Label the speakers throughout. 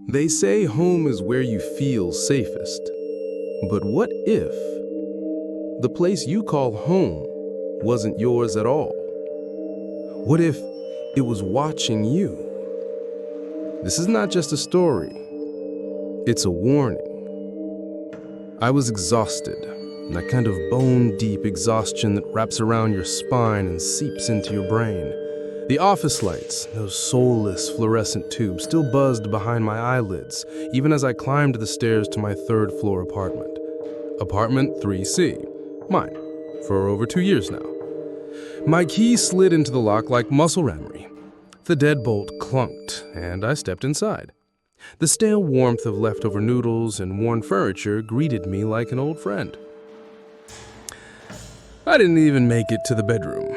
Speaker 1: They say home is where you feel safest. But what if the place you call home wasn't yours at all? What if it was watching you? This is not just a story, it's a warning. I was exhausted, that kind of bone-deep exhaustion that wraps around your spine and seeps into your brain. The office lights, those soulless fluorescent tubes, still buzzed behind my eyelids, even as I climbed the stairs to my third-floor apartment. Apartment 3C, mine, for over 2 years now. My key slid into the lock like muscle memory. The deadbolt clunked, and I stepped inside. The stale warmth of leftover noodles and worn furniture greeted me like an old friend. I didn't even make it to the bedroom.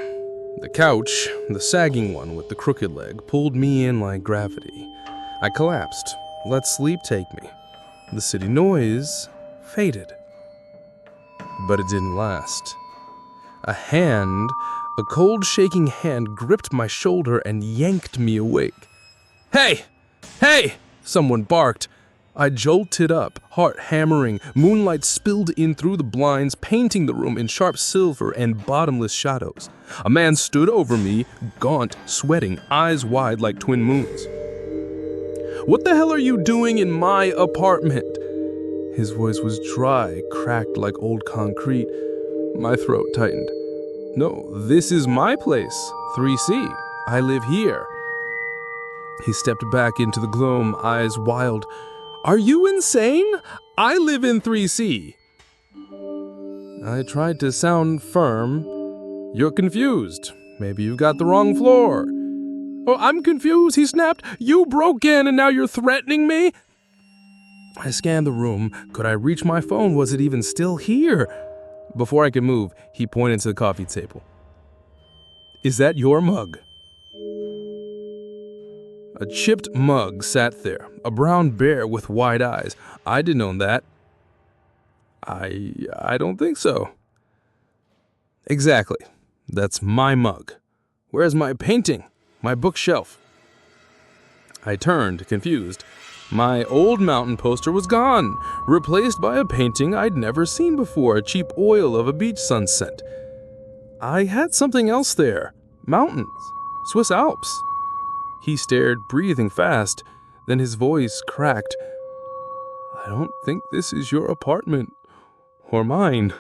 Speaker 1: The couch, the sagging one with the crooked leg, pulled me in like gravity. I collapsed, let sleep take me. The city noise faded. But it didn't last. A cold shaking hand gripped my shoulder and yanked me awake. "Hey! Hey!" someone barked. I jolted up, heart hammering. Moonlight spilled in through the blinds, painting the room in sharp silver and bottomless shadows. A man stood over me, gaunt, sweating, eyes wide like twin moons. "What the hell are you doing in my apartment?" His voice was dry, cracked like old concrete. My throat tightened. "No, this is my place, 3C. I live here." He stepped back into the gloam, eyes wild. "Are you insane? I live in 3C. I tried to sound firm. "You're confused. Maybe you got the wrong floor." "Oh, I'm confused," he snapped. "You broke in and now you're threatening me?" I scanned the room. Could I reach my phone? Was it even still here? Before I could move, he pointed to the coffee table. "Is that your mug?" A chipped mug sat there, a brown bear with wide eyes. I didn't own that. I don't think so. Exactly. That's my mug. Where's my painting? My bookshelf? I turned, confused. My old mountain poster was gone, replaced by a painting I'd never seen before, a cheap oil of a beach sunset. I had something else there. Mountains. Swiss Alps. He stared, breathing fast. Then his voice cracked. "I don't think this is your apartment. Or mine."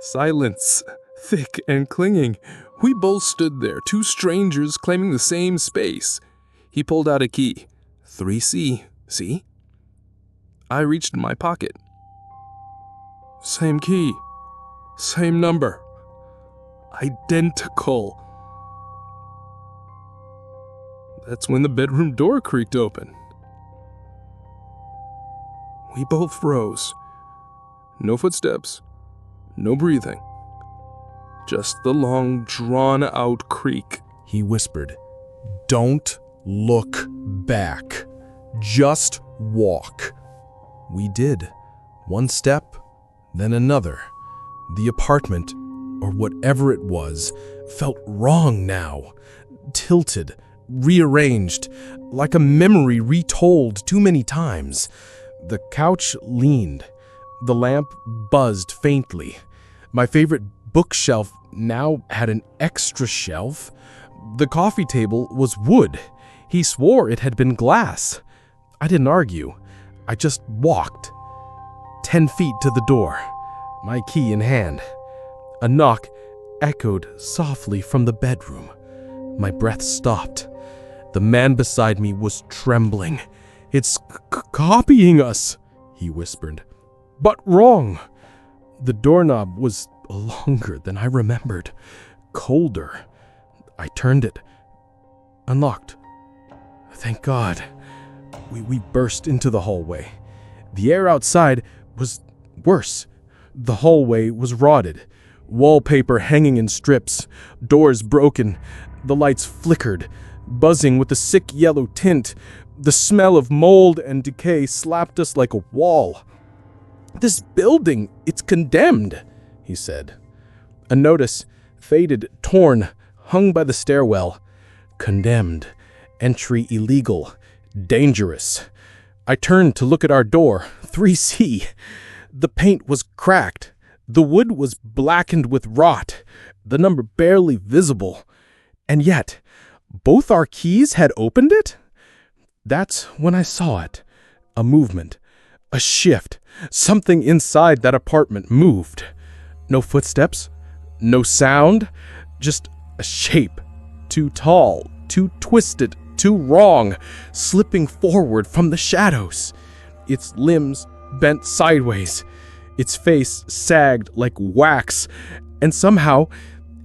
Speaker 1: Silence, thick and clinging. We both stood there, two strangers claiming the same space. He pulled out a key. 3C, see? I reached in my pocket. Same key. Same number. Identical. That's when the bedroom door creaked open. We both froze. No footsteps. No breathing. Just the long, drawn-out creak.
Speaker 2: He whispered, "Don't look back. Just walk." We did. One step, then another. The apartment, or whatever it was, felt wrong now. Tilted, rearranged, like a memory retold too many times. The couch leaned. The lamp buzzed faintly. My favorite bookshelf now had an extra shelf. The coffee table was wood. He swore it had been glass. I didn't argue. I just walked. 10 feet to the door, my key in hand. A knock echoed softly from the bedroom. My breath stopped. The man beside me was trembling. "It's copying us," he whispered. "But wrong." The doorknob was longer than I remembered, colder. I turned it. Unlocked. Thank God. We burst into the hallway. The air outside was worse. The hallway was rotted. Wallpaper hanging in strips. Doors broken. The lights flickered, buzzing with a sick yellow tint. The smell of mold and decay slapped us like a wall. "This building, it's condemned," he said. A notice, faded, torn, hung by the stairwell. Condemned. Entry illegal. Dangerous. I turned to look at our door, 3C. The paint was cracked. The wood was blackened with rot, the number barely visible. And yet, both our keys had opened it? That's when I saw it. A movement. A shift. Something inside that apartment moved. No footsteps. No sound. Just a shape. Too tall. Too twisted. Too wrong. Slipping forward from the shadows. Its limbs bent sideways. Its face sagged like wax. And somehow,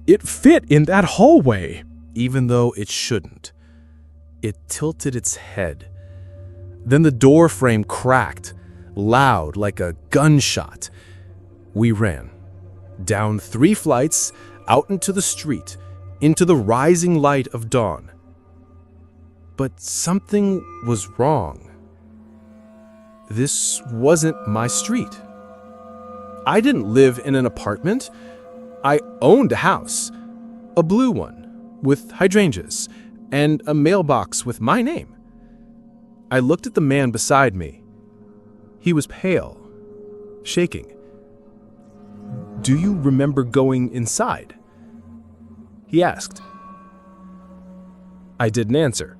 Speaker 2: it fit in that hallway. Even though it shouldn't. It tilted its head. Then the door frame cracked, loud like a gunshot. We ran. Down 3 flights, out into the street, into the rising light of dawn. But something was wrong. This wasn't my street. I didn't live in an apartment. I owned a house, a blue one, with hydrangeas, and a mailbox with my name. I looked at the man beside me. He was pale, shaking. "Do you remember going inside?" he asked. I didn't answer.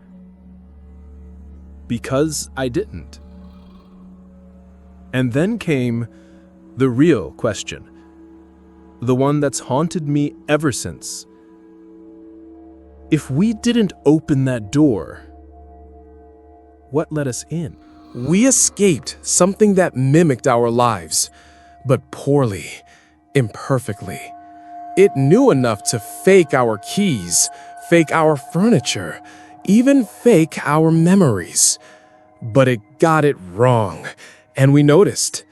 Speaker 2: Because I didn't. And then came the real question. The one that's haunted me ever since. If we didn't open that door, what let us in? We escaped something that mimicked our lives, but poorly, imperfectly. It knew enough to fake our keys, fake our furniture, even fake our memories. But it got it wrong, and we noticed.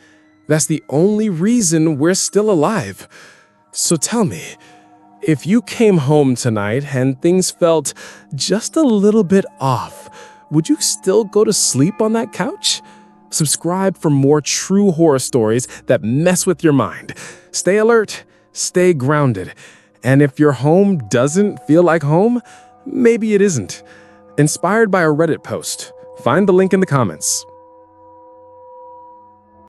Speaker 2: That's the only reason we're still alive. So tell me, if you came home tonight and things felt just a little bit off, would you still go to sleep on that couch? Subscribe for more true horror stories that mess with your mind. Stay alert, stay grounded. And if your home doesn't feel like home, maybe it isn't. Inspired by a Reddit post. Find the link in the comments.